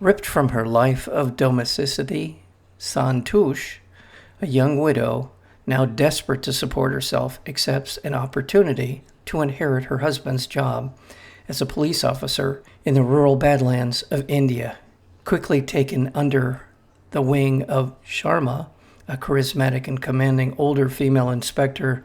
Ripped from her life of domesticity, Santosh, a young widow, now desperate to support herself, accepts an opportunity to inherit her husband's job as a police officer in the rural badlands of India. Quickly taken under the wing of Sharma, a charismatic and commanding older female inspector,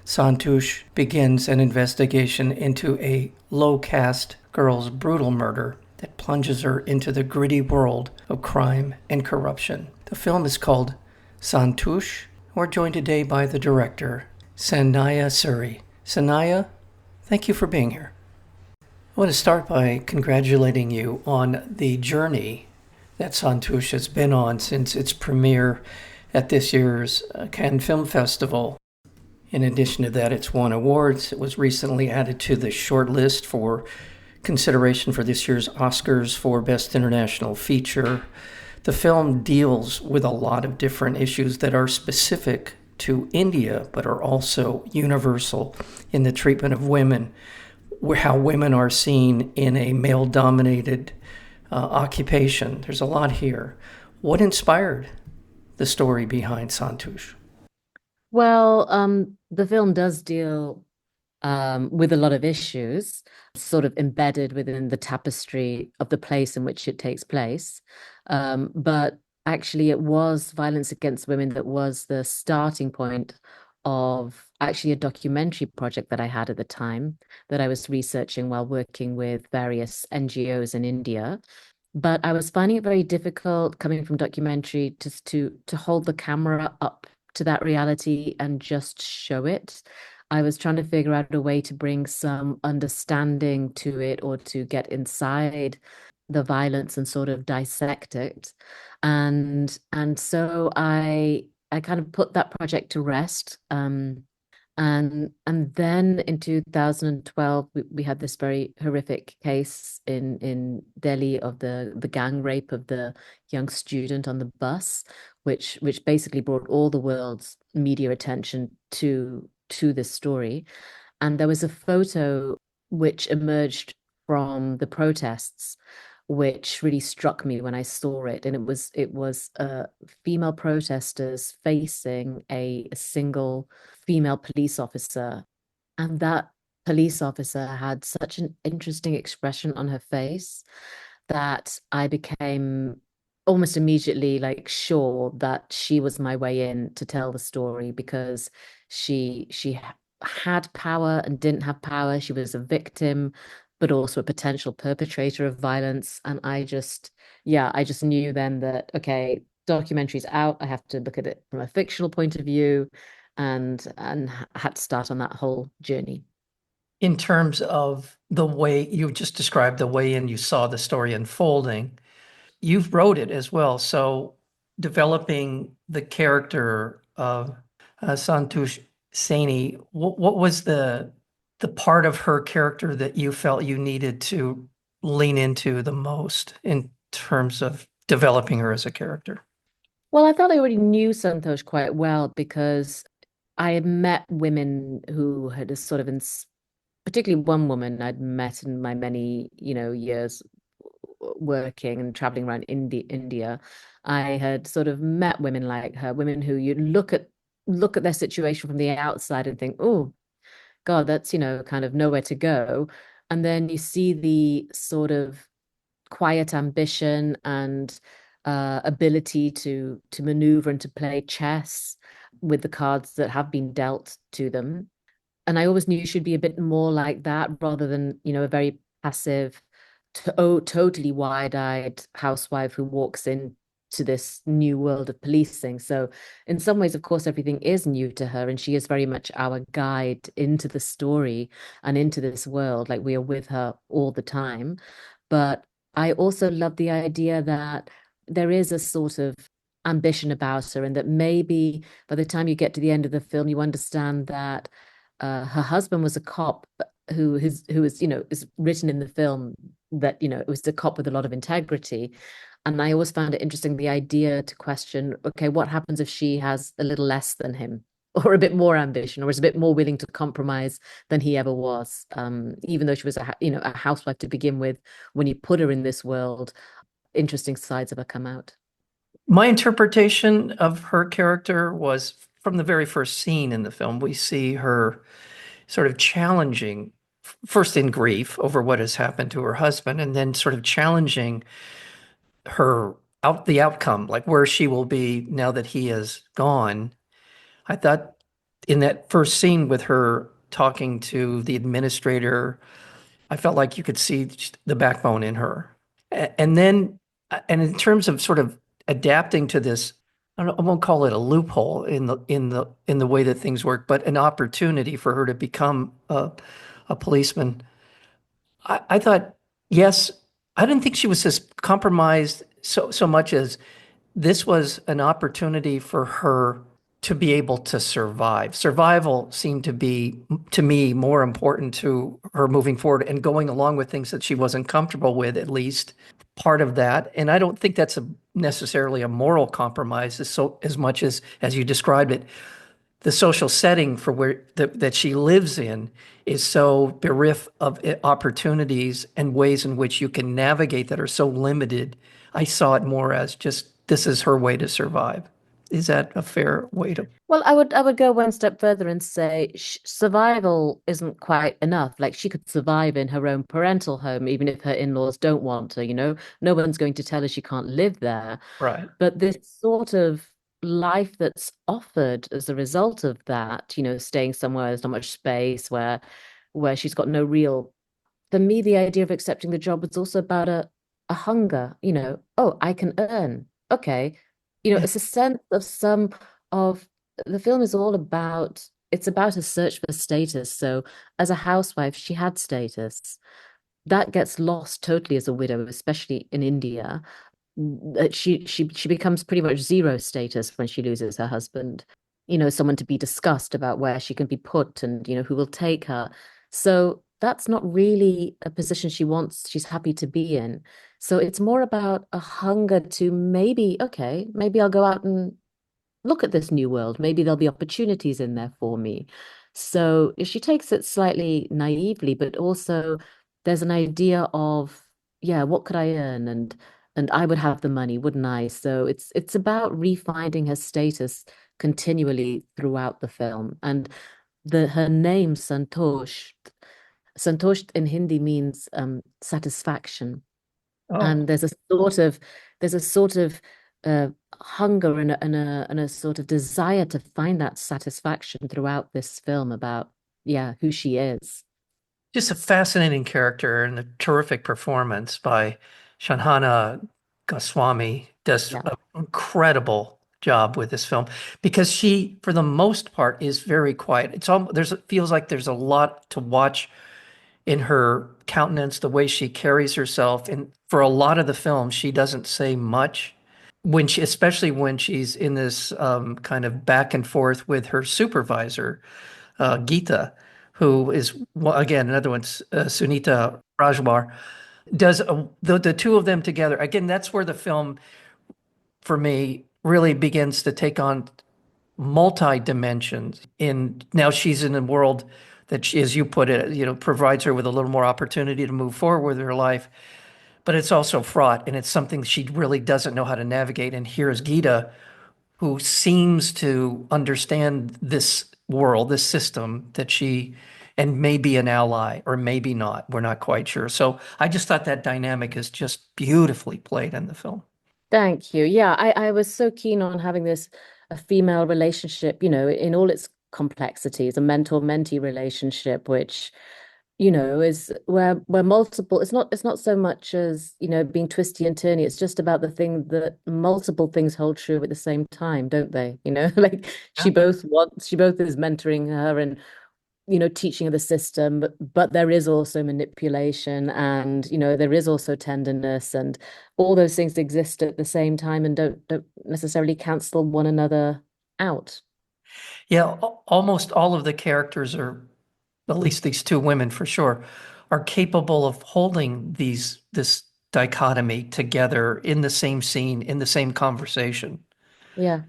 Santosh begins an investigation into a low-caste girl's brutal murder that plunges her into the gritty world of crime and corruption. The film is called Santosh. We're joined today by the director, Sandhya Suri. Sandhya, thank you for being here. I want to start by congratulating you on the journey that Santosh has been on since its premiere at this year's Cannes Film Festival. In addition to that, it's won awards. It was recently added to the short list for consideration for this year's Oscars for Best International Feature. The film deals with a lot of different issues that are specific to India, but are also universal in the treatment of women, how women are seen in a male-dominated occupation. There's a lot here. What inspired the story behind Santosh? Well, the film does deal with a lot of issues, sort of embedded within the tapestry of the place in which it takes place. But actually, it was violence against women that was the starting point of actually a documentary project that I had at the time that I was researching while working with various NGOs in India. But I was finding it very difficult coming from documentary just to hold the camera up to that reality and just show it. I was trying to figure out a way to bring some understanding to it or to get inside the violence and sort of dissect it. And so I kind of put that project to rest. And then in 2012, we had this very horrific case in Delhi of the gang rape of the young student on the bus, which basically brought all the world's media attention to this story. And there was a photo which emerged from the protests, which really struck me when I saw it. And it was female protesters facing a single female police officer. And that police officer had such an interesting expression on her face that I became almost immediately like sure that she was my way in to tell the story because she had power and didn't have power. She was a victim, but also a potential perpetrator of violence. And I just knew then that, okay, documentary's out. I have to look at it from a fictional point of view and had to start on that whole journey. In terms of the way you just described the way in you saw the story unfolding, you've wrote it as well. So developing the character of Santosh Saini, what was the part of her character that you felt you needed to lean into the most in terms of developing her as a character? Well, I thought I already knew Santosh quite well because I had met women who had a sort of, particularly one woman I'd met in my many, years working and traveling around India. I had sort of met women like her, women who you look at their situation from the outside and think, oh, God, that's, kind of nowhere to go. And then you see the sort of quiet ambition and ability to maneuver and to play chess with the cards that have been dealt to them. And I always knew you should be a bit more like that rather than, a very passive, totally wide-eyed housewife who walks into this new world of policing. So in some ways, of course, everything is new to her, and she is very much our guide into the story and into this world. Like we are with her all the time. But I also love the idea that there is a sort of ambition about her, and that maybe by the time you get to the end of the film, you understand that her husband was a cop who is is written in the film that it was a cop with a lot of integrity. And I always found it interesting the idea to question, okay, what happens if she has a little less than him, or a bit more ambition, or is a bit more willing to compromise than he ever was, even though she was a housewife to begin with. When you put her in this world, interesting sides of her come out. My interpretation of her character was from the very first scene in the film, we see her sort of challenging, first in grief over what has happened to her husband, and then sort of challenging her the outcome, like where she will be now that he is gone. I thought in that first scene with her talking to the administrator, I felt like you could see the backbone in her. And then, and in terms of sort of adapting to this, I won't call it a loophole in the way that things work, but an opportunity for her to become a policeman. I thought, yes, I didn't think she was as compromised so much as this was an opportunity for her to be able to survive. Survival seemed to be, to me, more important to her moving forward and going along with things that she wasn't comfortable with, at least part of that. And I don't think that's necessarily a moral compromise as much as you described it. The social setting for that she lives in is so bereft of opportunities and ways in which you can navigate that are so limited. I saw it more as just this is her way to survive. Is that a fair way to? Well, I would go one step further and say sh survival isn't quite enough. Like she could survive in her own parental home, even if her in-laws don't want her, you know. No one's going to tell her she can't live there. Right. But this sort of life that's offered as a result of that, you know, staying somewhere there's not much space, where she's got no real, for me, the idea of accepting the job was also about a hunger, you know, oh, I can earn. Okay. You know, Yeah. it's a sense of some of the film is all about, it's about a search for status. So as a housewife, she had status. That gets lost totally as a widow, especially in India. That she becomes pretty much zero status when she loses her husband. You know, someone to be discussed about where she can be put and, you know, who will take her. So that's not really a position she wants, she's happy to be in. So it's more about a hunger to maybe, okay, maybe I'll go out and look at this new world. Maybe there'll be opportunities in there for me. So she takes it slightly naively, but also there's an idea of, yeah, what could I earn? And I would have the money, wouldn't I? So it's about refinding her status continually throughout the film. And her name, Santosh, Santosh in Hindi means satisfaction. Oh, And there's a sort of uh, hunger and a sort of desire to find that satisfaction throughout this film about, yeah, who she is. just a fascinating character and a terrific performance by Shahana Goswami does Yeah. an incredible job with this film because she, for the most part, is very quiet. It feels like there's a lot to watch in her countenance, the way she carries herself. And for a lot of the film, she doesn't say much especially when she's in this kind of back and forth with her supervisor, Geeta, who is, well, again, another one, Sunita Rajwar, does the two of them together. Again, that's where the film, for me, really begins to take on multi dimensions. In now she's in a world that she, as you put it, provides her with a little more opportunity to move forward with her life, but it's also fraught, and it's something she really doesn't know how to navigate. And here's Gita, who seems to understand this world, this system that and maybe an ally or maybe not. We're not quite sure. So I just thought that dynamic is just beautifully played in the film. Thank you. Yeah, I was so keen on having this a female relationship, you know, in all its complexities, a mentor-mentee relationship, which, you know, is where multiple, it's not so much as, you know, being twisty and turny, it's just about the thing that multiple things hold true at the same time, don't they? You know, like Yeah. she both is mentoring her and, you know, teaching her the system, but there is also manipulation and, you know, there is also tenderness and all those things exist at the same time and don't necessarily cancel one another out. Yeah, almost all of the characters are, at least these two women for sure, are capable of holding this dichotomy together in the same scene, in the same conversation. Yeah.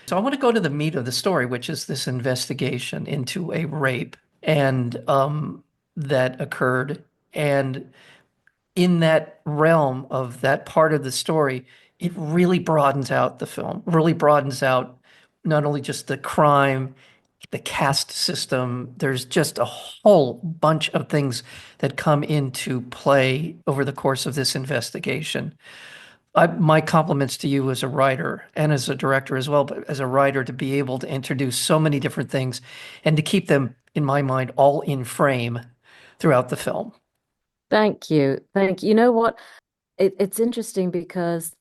So I want to go to the meat of the story, which is this investigation into a rape and that occurred. And in that realm of that part of the story, it really broadens out the film, really broadens out not only just the crime, the caste system. There's just a whole bunch of things that come into play over the course of this investigation. My compliments to you as a writer and as a director as well, but as a writer to be able to introduce so many different things and to keep them, in my mind, all in frame throughout the film. Thank you. Thank you. You know what? It's interesting because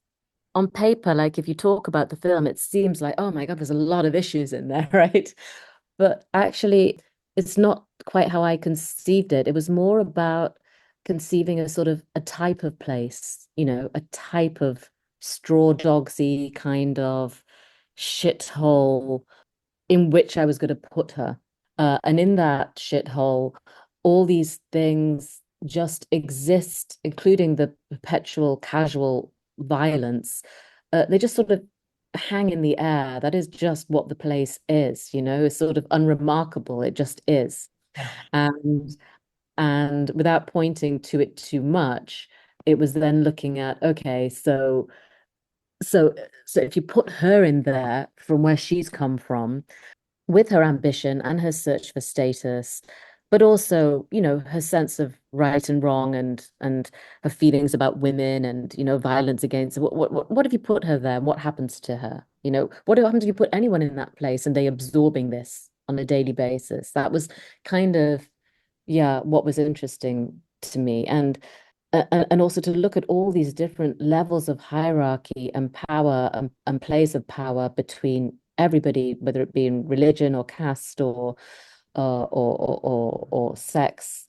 on paper, like if you talk about the film, it seems like, oh my God, there's a lot of issues in there, right? But actually, it's not quite how I conceived it. It was more about conceiving a sort of a type of place, a type of straw dogsy kind of shithole in which I was going to put her. And in that shithole, all these things just exist, including the perpetual casual violence. They just sort of hang in the air. That is just what the place is, it's sort of unremarkable. It just is. Yeah. And without pointing to it too much, it was then looking at, okay, so so if you put her in there from where she's come from, with her ambition and her search for status, but also, her sense of right and wrong and her feelings about women and, violence against what if you put her there? What happens to her? What happens if you put anyone in that place and they absorbing this on a daily basis? That was kind of, yeah, what was interesting to me. And also to look at all these different levels of hierarchy and power and plays of power between everybody, whether it be in religion or caste or sex.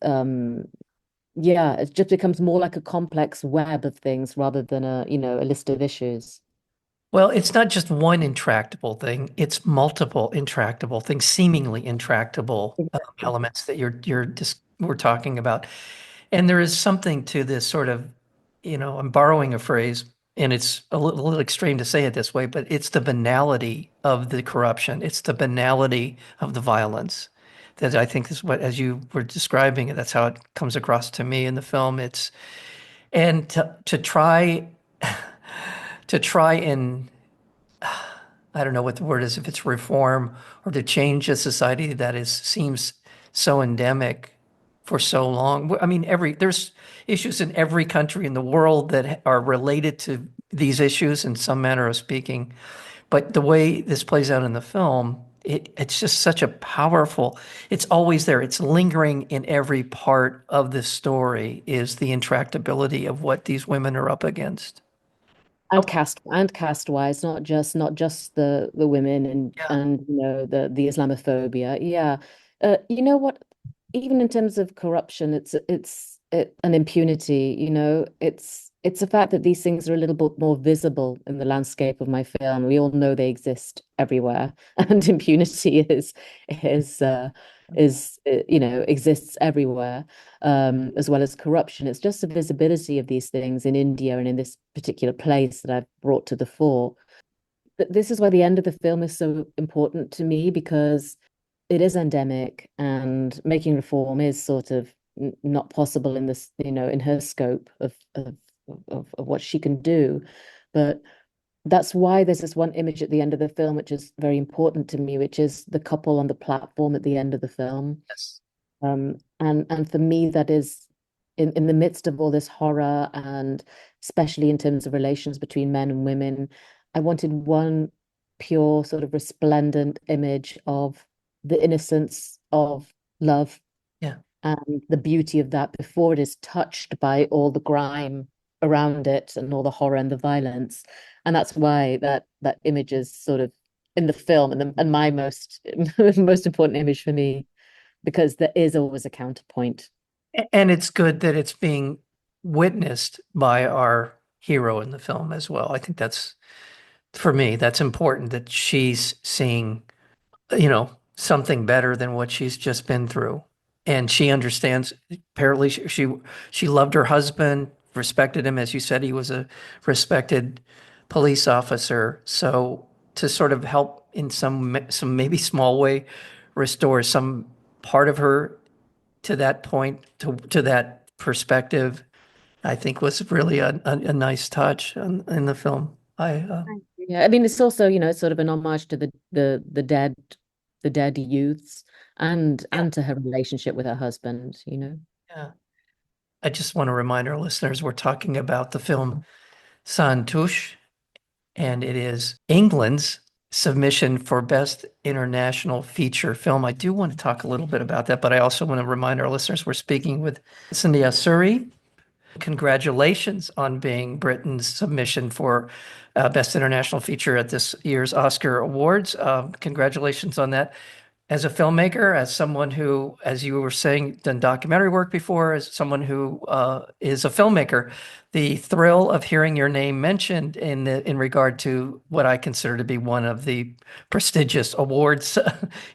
Yeah, it just becomes more like a complex web of things rather than a list of issues. Well, it's not just one intractable thing, it's multiple intractable things, seemingly intractable Exactly. elements that you're just we're talking about. And there is something to this sort of, I'm borrowing a phrase, and it's a little extreme to say it this way, but it's the banality of the corruption. It's the banality of the violence that I think is what, as you were describing it, that's how it comes across to me in the film. And to try and I don't know what the word is, if it's reform or to change a society that seems so endemic for so long. I mean, there's issues in every country in the world that are related to these issues in some manner of speaking. But the way this plays out in the film, it's just such a powerful, it's always there. It's lingering in every part of the story is the intractability of what these women are up against. Oh, And caste wise, not just the women yeah. and the Islamophobia. Yeah. You know what? Even in terms of corruption, an impunity, it's a fact that these things are a little bit more visible in the landscape of my film. We all know they exist everywhere, and impunity is uh exists everywhere, as well as corruption. It's just the visibility of these things in India and in this particular place that I've brought to the fore. But this is why the end of the film is so important to me, because it is endemic and making reform is sort of not possible in this, in her scope of what she can do. But that's why there's this one image at the end of the film, which is very important to me, which is the couple on the platform at the end of the film. Yes. And for me, that is in the midst of all this horror, and especially in terms of relations between men and women, I wanted one pure sort of resplendent image of the innocence of love Yeah. and the beauty of that before it is touched by all the grime around it and all the horror and the violence. And that's why that image is sort of in the film and my most most important image for me, because there is always a counterpoint. And it's good that it's being witnessed by our hero in the film as well. I think for me, that's important that she's seeing, something better than what she's just been through. And she understands, apparently she loved her husband, respected him. As you said, he was a respected police officer. So to sort of help in some maybe small way restore some part of her to that point, to that perspective, I think was really a nice touch in the film. Thank you. Yeah, I mean, it's also, it's sort of an homage to the dead youths Yeah, and to her relationship with her husband. yeah. I just want to remind our listeners we're talking about the film Santosh, and it is England's submission for Best International Feature Film. I do want to talk a little bit about that, but I also want to remind our listeners we're speaking with Sandhya Suri. Congratulations on being Britain's submission for Best International Feature at this year's Oscar Awards. Congratulations on that. As a filmmaker, as someone who, as you were saying, done documentary work before, as someone who is a filmmaker, the thrill of hearing your name mentioned in regard to what I consider to be one of the prestigious awards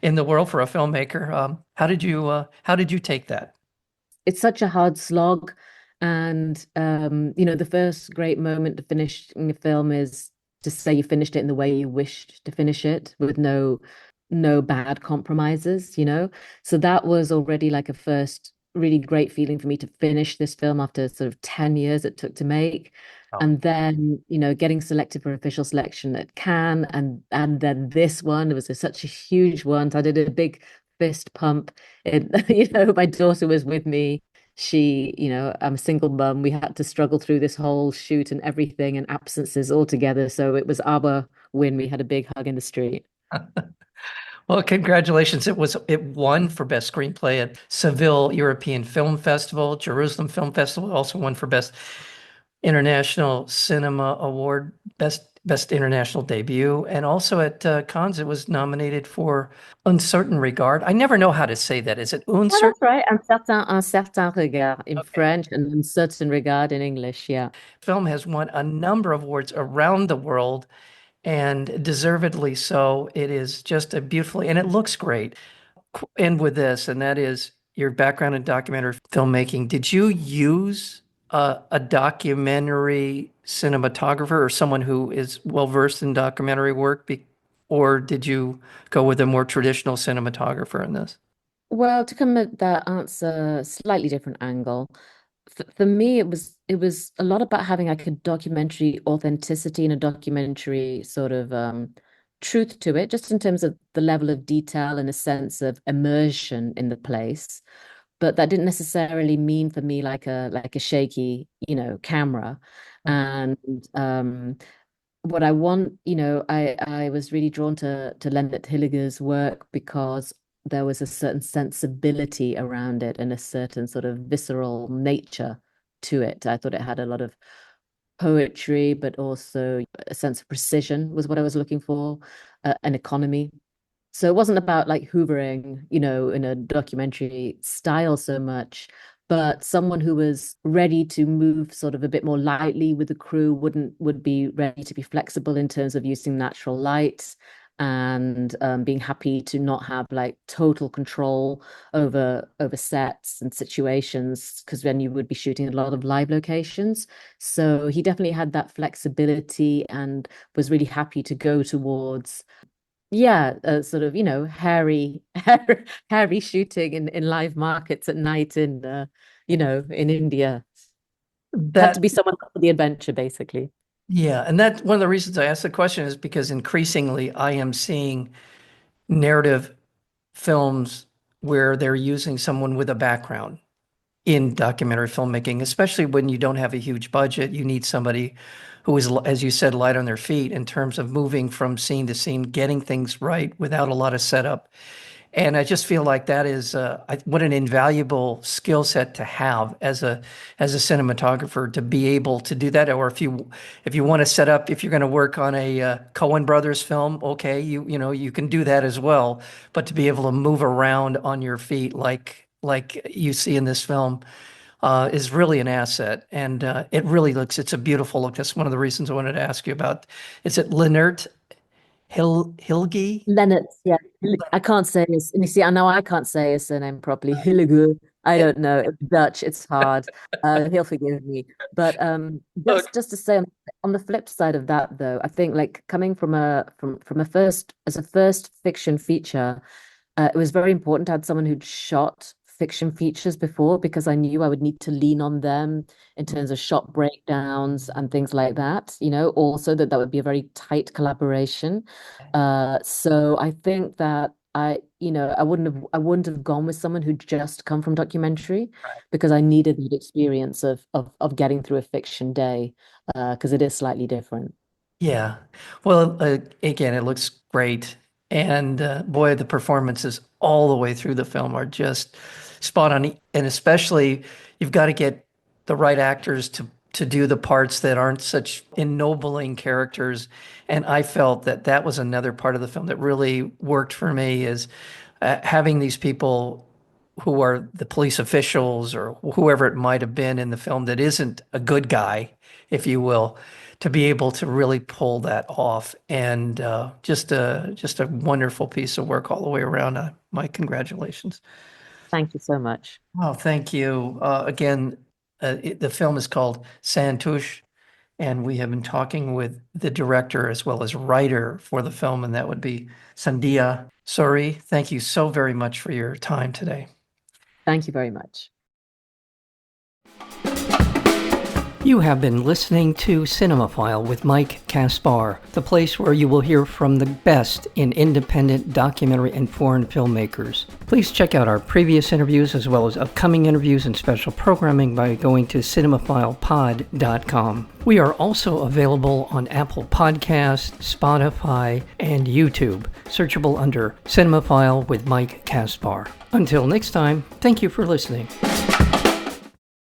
in the world for a filmmaker. How did you take that? It's such a hard slog. And the first great moment to finishing a film is to say you finished it in the way you wished to finish it with no bad compromises. So that was already like a first really great feeling for me to finish this film after sort of 10 years it took to make. Oh. And then, getting selected for official selection at Cannes and then this one, it was such a huge one. So I did a big fist pump. My daughter was with me. I'm a single mum. We had to struggle through this whole shoot and everything and absences all together. So it was our win. We had a big hug in the street. Well, congratulations. It won for Best Screenplay at Seville European Film Festival, Jerusalem Film Festival, also won for Best International Cinema Award, Best International Debut, and also at Cannes it was nominated for Uncertain Regard. I never know how to say that. Is it Yeah, Uncertain? that's right. Un certain regard in Okay. French and un certain regard in English. Yeah. Film has won a number of awards around the world, and deservedly so. It is just a beautifully, and it looks great. End with this, and that is your background in documentary filmmaking. Did you use a documentary cinematographer or someone who is well versed in documentary work, or did you go with a more traditional cinematographer in this? Well, to come at that answer slightly different angle, for me, it was a lot about having like a documentary authenticity and a documentary sort of truth to it, just in terms of the level of detail and a sense of immersion in the place. But that didn't necessarily mean for me like a shaky, camera. And what I want, I was really drawn to Leonard Hilliger's work because there was a certain sensibility around it and a certain sort of visceral nature to it. I thought it had a lot of poetry, but also a sense of precision was what I was looking for, an economy. So it wasn't about like hoovering, in a documentary style so much, but someone who was ready to move sort of a bit more lightly with the crew would be ready to be flexible in terms of using natural light and being happy to not have like total control over sets and situations because then you would be shooting a lot of live locations. So he definitely had that flexibility and was really happy to go towards yeah, sort of, hairy shooting in live markets at night in India. Had to That be someone up for the adventure, basically. Yeah, and that one of the reasons I asked the question is because increasingly I am seeing narrative films where they're using someone with a background in documentary filmmaking, especially when you don't have a huge budget. You need somebody who is, as you said, light on their feet in terms of moving from scene to scene, getting things right without a lot of setup. And I just feel like that is what an invaluable skill set to have as a cinematographer to be able to do that. Or if you want to set up, if you're going to work on a Coen Brothers film, okay, you know you can do that as well. But to be able to move around on your feet like you see in this film is really an asset, and it really looks. It's a beautiful look. That's one of the reasons I wanted to ask you about. Is it Leonard Hilge? Leonard, yeah. I can't say his, and you see, I know I can't say his surname properly. Hilliger. I don't know. It's Dutch. It's hard. He'll forgive me. But just to say on the flip side of that, though, I think like coming from a first as a first fiction feature, it was very important to have someone who'd shot fiction features before because I knew I would need to lean on them in terms of shot breakdowns and things like that, also that would be a very tight collaboration. So I think that I wouldn't have gone with someone who'd just come from documentary because I needed that experience of getting through a fiction day, because it is slightly different. Yeah. Well, again, it looks great. And boy, the performances all the way through the film are just spot on. And especially, you've got to get the right actors to do the parts that aren't such ennobling characters. And I felt that that was another part of the film that really worked for me is having these people who are the police officials or whoever it might have been in the film that isn't a good guy, if you will, to be able to really pull that off. And just a wonderful piece of work all the way around. My congratulations. Thank you so much. Oh, thank you. Again, the film is called Santosh, and we have been talking with the director as well as writer for the film, and that would be Sandhya Suri. Thank you so very much for your time today. Thank you very much. You have been listening to Cinemaphile with Mike Kaspar, the place where you will hear from the best in independent documentary and foreign filmmakers. Please check out our previous interviews as well as upcoming interviews and special programming by going to cinemaphilepod.com. We are also available on Apple Podcasts, Spotify, and YouTube, searchable under Cinemaphile with Mike Kaspar. Until next time, thank you for listening.